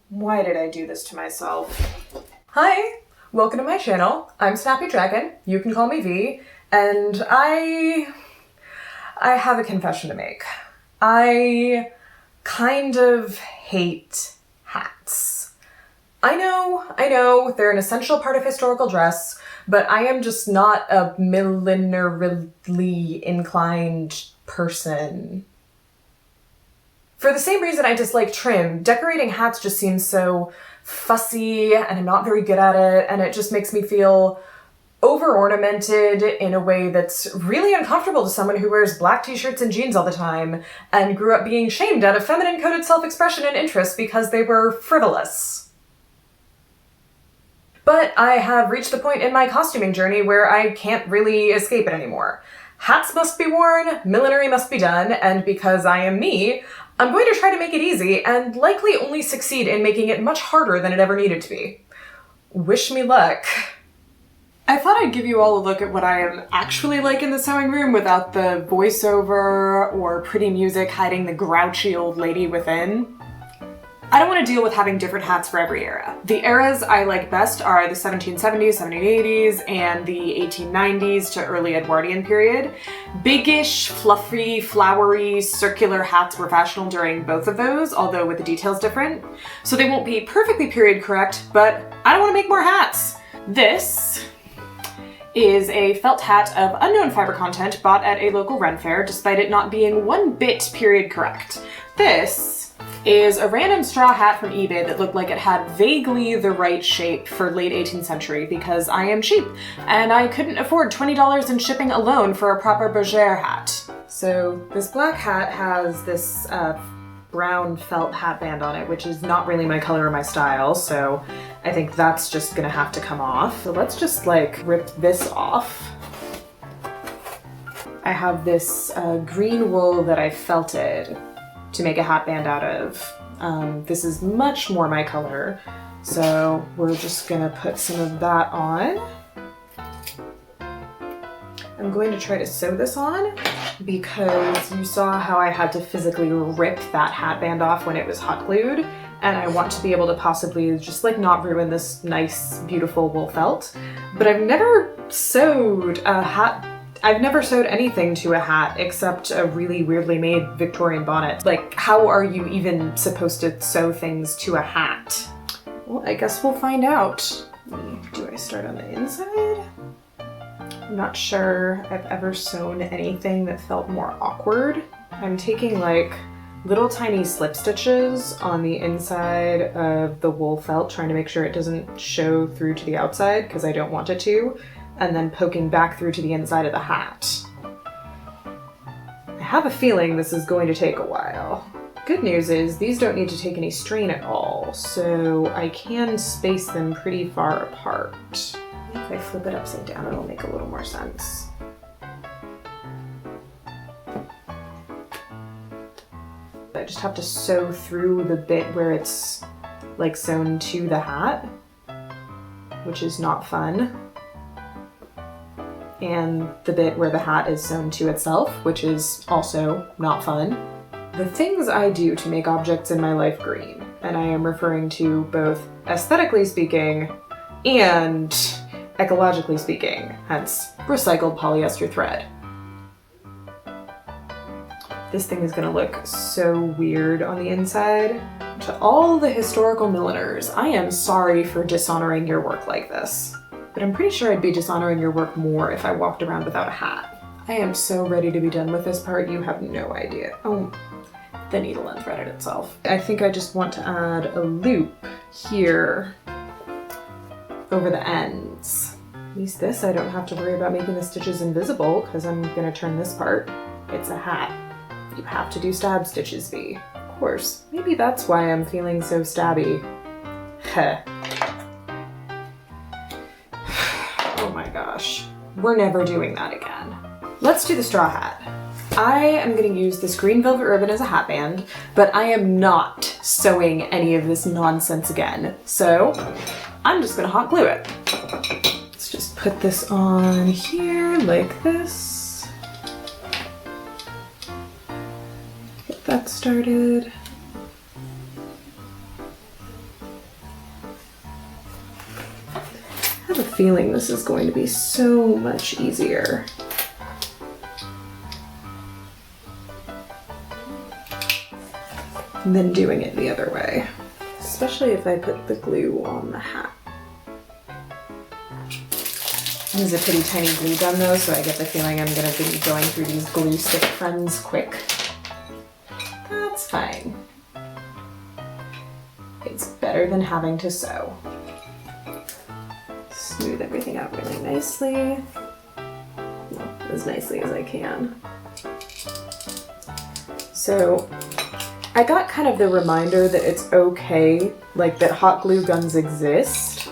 Why did I do this to myself? Hi, welcome to my channel. I'm Snappy Dragon. You can call me V, and I have a confession to make. I kind of hate hats. I know, they're an essential part of historical dress, but I am just not a millinerily inclined person. For the same reason I dislike trim, decorating hats just seems so fussy and I'm not very good at it, and it just makes me feel over-ornamented in a way that's really uncomfortable to someone who wears black t-shirts and jeans all the time and grew up being shamed out of feminine-coded self-expression and interest because they were frivolous. But I have reached the point in my costuming journey where I can't really escape it anymore. Hats must be worn, millinery must be done, and because I am me, I'm going to try to make it easy and likely only succeed in making it much harder than it ever needed to be. Wish me luck. I thought I'd give you all a look at what I am actually like in the sewing room without the voiceover or pretty music hiding the grouchy old lady within. I don't want to deal with having different hats for every era. The eras I like best are the 1770s, 1780s, and the 1890s to early Edwardian period. Biggish, fluffy, flowery, circular hats were fashionable during both of those, although with the details different. So they won't be perfectly period correct, but I don't want to make more hats. This is a felt hat of unknown fiber content bought at a local Ren fair, despite it not being one bit period correct. This is a random straw hat from eBay that looked like it had vaguely the right shape for late 18th century because I am cheap and I couldn't afford $20 in shipping alone for a proper Berger hat. So this black hat has this brown felt hat band on it, which is not really my color or my style, so I think that's just gonna have to come off. So let's just like rip this off. I have this green wool that I felted to make a hat band out of. This is much more my color, so we're just gonna put some of that on. I'm going to try to sew this on because you saw how I had to physically rip that hat band off when it was hot glued, and I want to be able to possibly just like not ruin this nice, beautiful wool felt. But I've never sewed a hat. I've never sewed anything to a hat except a really weirdly made Victorian bonnet. Like, how are you even supposed to sew things to a hat? Well, I guess we'll find out. Do I start on the inside? I'm not sure I've ever sewn anything that felt more awkward. I'm taking like little tiny slip stitches on the inside of the wool felt, trying to make sure it doesn't show through to the outside because I don't want it to, and then poking back through to the inside of the hat. I have a feeling this is going to take a while. Good news is these don't need to take any strain at all, so I can space them pretty far apart. If I flip it upside down, it'll make a little more sense. I just have to sew through the bit where it's like sewn to the hat, which is not fun, and the bit where the hat is sewn to itself, which is also not fun. The things I do to make objects in my life green, and I am referring to both aesthetically speaking and ecologically speaking, hence recycled polyester thread. This thing is gonna look so weird on the inside. To all the historical milliners, I am sorry for dishonoring your work like this. But I'm pretty sure I'd be dishonoring your work more if I walked around without a hat. I am so ready to be done with this part, you have no idea. Oh, the needle unthreaded itself. I think I just want to add a loop here over the ends. At least this, I don't have to worry about making the stitches invisible because I'm gonna turn this part. It's a hat. You have to do stab stitches, V. Of course. Maybe that's why I'm feeling so stabby. Heh. Oh my gosh. We're never doing that again. Let's do the straw hat. I am going to use this green velvet ribbon as a hat band, but I am not sewing any of this nonsense again. So I'm just going to hot glue it. Let's just put this on here like this. Get that started. I have a feeling this is going to be so much easier. Than doing it the other way, especially if I put the glue on the hat. This is a pretty tiny glue gun though, so I get the feeling I'm gonna be going through these glue stick friends quick. That's fine. It's better than having to sew. Smooth everything out really nicely. Well, as nicely as I can. So I got kind of the reminder that it's okay, like that hot glue guns exist.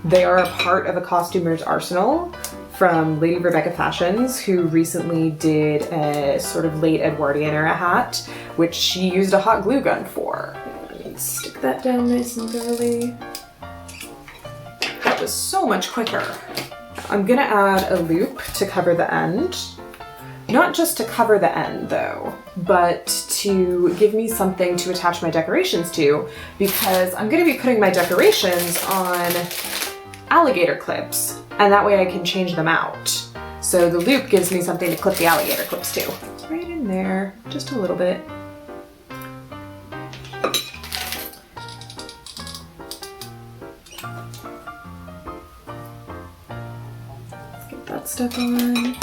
They are a part of a costumer's arsenal from Lady Rebecca Fashions, who recently did a sort of late Edwardian era hat, which she used a hot glue gun for. Let me stick that down nice and thoroughly. That was so much quicker. I'm gonna add a loop to cover the end. Not just to cover the end though, but to give me something to attach my decorations to, because I'm gonna be putting my decorations on alligator clips, and that way I can change them out. So the loop gives me something to clip the alligator clips to. Right in there, just a little bit. Let's get that stuff on.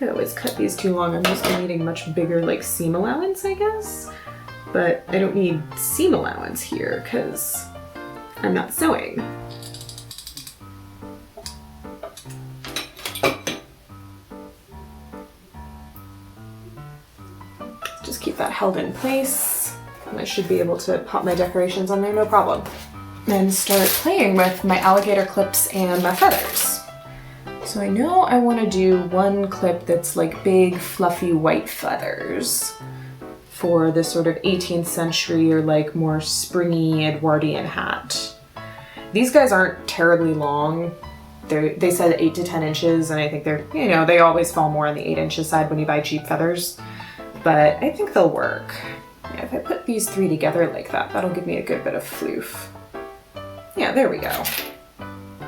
I always cut these too long. I'm just needing much bigger like seam allowance, I guess. But I don't need seam allowance here because I'm not sewing. Just keep that held in place, and I should be able to pop my decorations on there no problem. And start playing with my alligator clips and my feathers. So I know I want to do one clip that's like big fluffy white feathers for this sort of 18th century or like more springy Edwardian hat. These guys aren't terribly long. They said 8 to 10 inches, and I think they're, you know, they always fall more on the 8 inches side when you buy cheap feathers, but I think they'll work. Yeah, if I put these three together like that, that'll give me a good bit of floof. Yeah, there we go.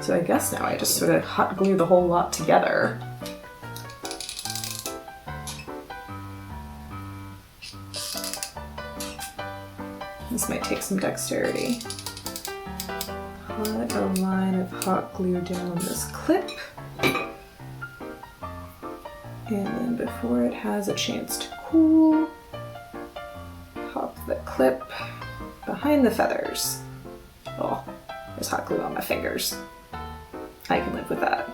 So I guess now I just sort of hot glue the whole lot together. This might take some dexterity. Put a line of hot glue down this clip. And then before it has a chance to cool, pop the clip behind the feathers. Oh, there's hot glue on my fingers. I can live with that.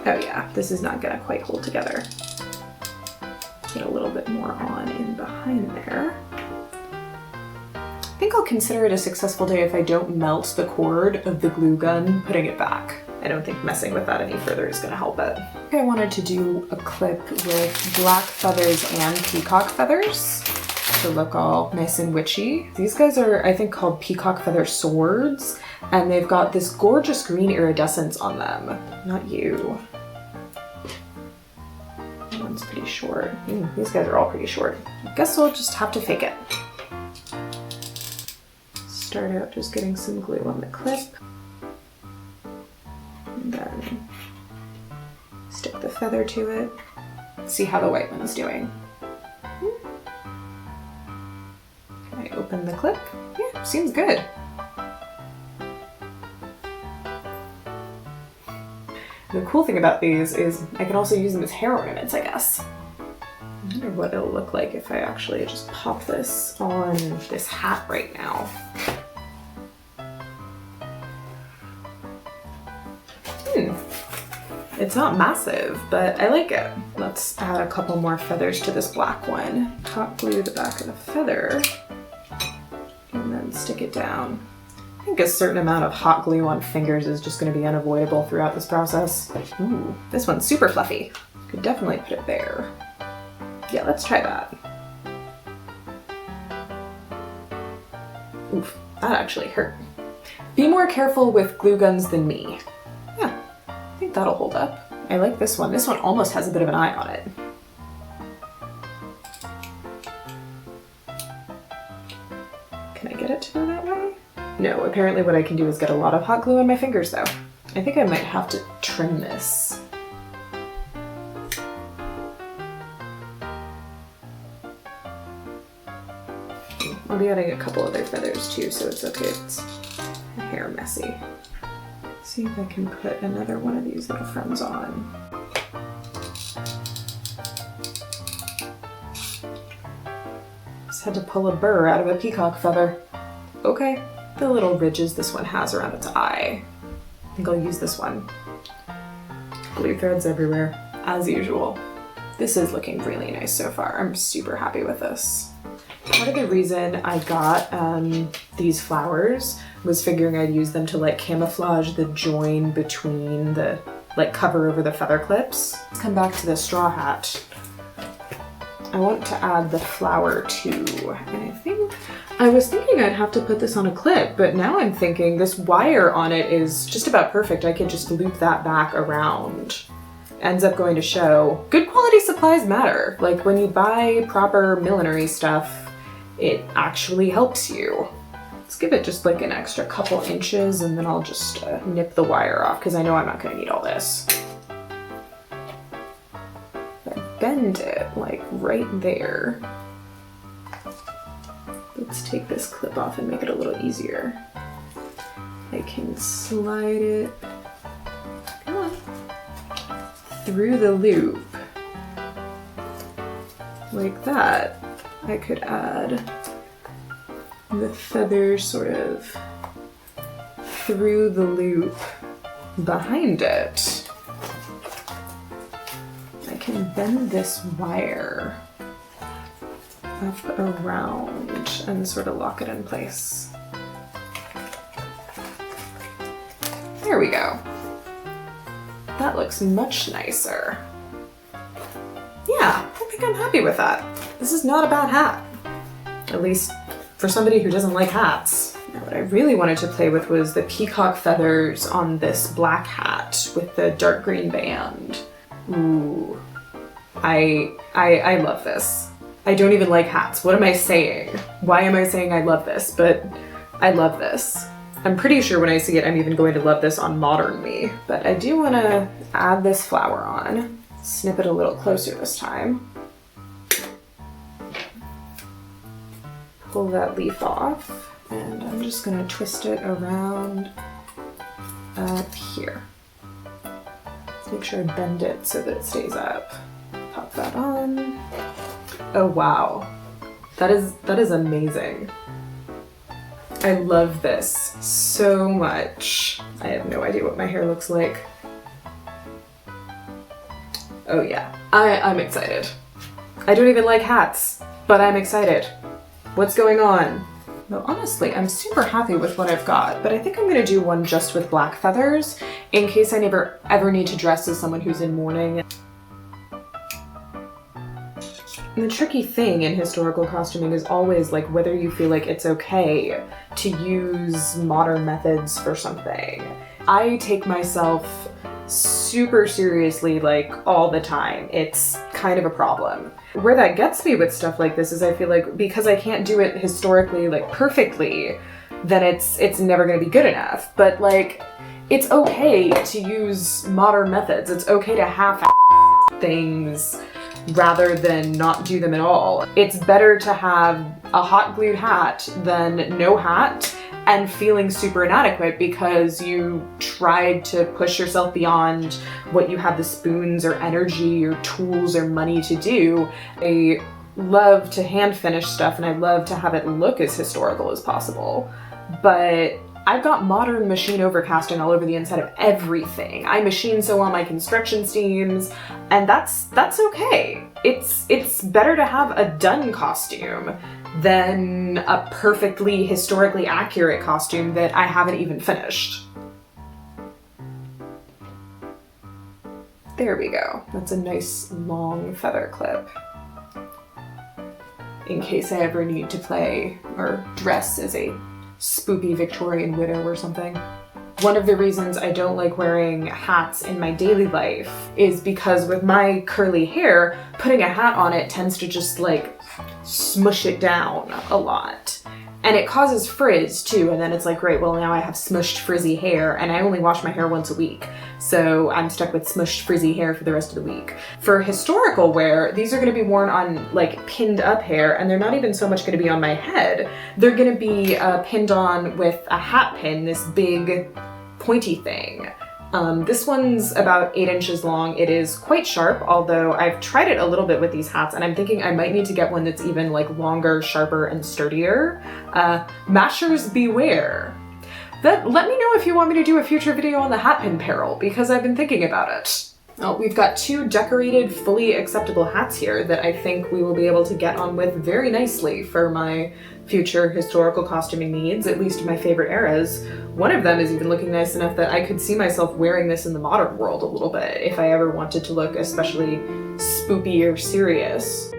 Oh yeah, this is not gonna quite hold together. Get a little bit more on in behind there. I think I'll consider it a successful day if I don't melt the cord of the glue gun putting it back. I don't think messing with that any further is gonna help it. I think I wanted to do a clip with black feathers and peacock feathers to look all nice and witchy. These guys are, I think, called peacock feather swords, and they've got this gorgeous green iridescence on them. Not you. That one's pretty short. These guys are all pretty short. I guess we'll just have to fake it. Start out just getting some glue on the clip. And then stick the feather to it. See how the white one's doing. Can I open the clip? Yeah, seems good. The cool thing about these is I can also use them as hair ornaments, I guess. I wonder what it'll look like if I actually just pop this on this hat right now. It's not massive, but I like it. Let's add a couple more feathers to this black one. Hot glue the back of the feather and then stick it down. I think a certain amount of hot glue on fingers is just going to be unavoidable throughout this process. Ooh, this one's super fluffy. Could definitely put it there. Yeah, let's try that. Oof, that actually hurt. Be more careful with glue guns than me. Yeah, I think that'll hold up. I like this one. This one almost has a bit of an eye on it. Can I get it to go that way? No, apparently what I can do is get a lot of hot glue on my fingers though. I think I might have to trim this. I'll be adding a couple other feathers too, so it's okay if it's hair messy. See if I can put another one of these little friends on. Just had to pull a burr out of a peacock feather. Okay, the little ridges this one has around its eye. I think I'll use this one. Glue threads everywhere, as usual. This is looking really nice so far. I'm super happy with this. Part of the reason I got these flowers was figuring I'd use them to like camouflage the join between the, like cover over the feather clips. Let's come back to the straw hat. I want to add the flower too, and I was thinking I'd have to put this on a clip, but now I'm thinking this wire on it is just about perfect. I can just loop that back around. Ends up going to show good quality supplies matter. Like when you buy proper millinery stuff, it actually helps you. Let's give it just like an extra couple inches and then I'll just nip the wire off because I know I'm not gonna need all this. Bend it like right there. Let's take this clip off and make it a little easier. I can slide it, come on, through the loop like that. I could add the feather sort of through the loop behind it. I can bend this wire up around and sort of lock it in place. There we go. That looks much nicer. Yeah, I think I'm happy with that. This is not a bad hat. At least for somebody who doesn't like hats. Now what I really wanted to play with was the peacock feathers on this black hat with the dark green band. Ooh, I love this. I don't even like hats. What am I saying? Why am I saying I love this? But I love this. I'm pretty sure when I see it, I'm even going to love this on modern me. But I do want to add this flower on. Snip it a little closer this time. Pull that leaf off, and I'm just gonna twist it around up here. Let's make sure I bend it so that it stays up. Pop that on. Oh wow, that is amazing. I love this so much. I have no idea what my hair looks like. Oh yeah, I'm excited. I don't even like hats, but I'm excited. What's going on? No, honestly, I'm super happy with what I've got, but I think I'm gonna do one just with black feathers in case I never ever need to dress as someone who's in mourning. And the tricky thing in historical costuming is always like whether you feel like it's okay to use modern methods for something. I take myself super seriously like all the time. It's kind of a problem. Where that gets me with stuff like this is I feel like because I can't do it historically like perfectly, then it's never gonna be good enough. But like, it's okay to use modern methods. It's okay to half-ass things rather than not do them at all. It's better to have a hot glued hat than no hat and feeling super inadequate because you tried to push yourself beyond what you have the spoons or energy or tools or money to do. I love to hand finish stuff and I love to have it look as historical as possible, but I've got modern machine overcasting all over the inside of everything. I machine sew on my construction steams, and that's okay. It's better to have a done costume than a perfectly historically accurate costume that I haven't even finished. There we go. That's a nice long feather clip. In case I ever need to play or dress as a spoopy Victorian widow or something. One of the reasons I don't like wearing hats in my daily life is because with my curly hair, putting a hat on it tends to just like smush it down a lot. And it causes frizz too, and then it's like, great, well now I have smushed frizzy hair, and I only wash my hair once a week. So I'm stuck with smushed frizzy hair for the rest of the week. For historical wear, these are gonna be worn on like pinned up hair, and they're not even so much gonna be on my head. They're gonna be pinned on with a hat pin, this big pointy thing. This one's about 8 inches long. It is quite sharp, although I've tried it a little bit with these hats, and I'm thinking I might need to get one that's even like longer, sharper, and sturdier. Mashers beware. Let me know if you want me to do a future video on the hat pin peril, because I've been thinking about it. Oh, we've got 2 decorated, fully acceptable hats here that I think we will be able to get on with very nicely for my future historical costuming needs, at least my favorite eras. One of them is even looking nice enough that I could see myself wearing this in the modern world a little bit if I ever wanted to look especially spoopy or serious.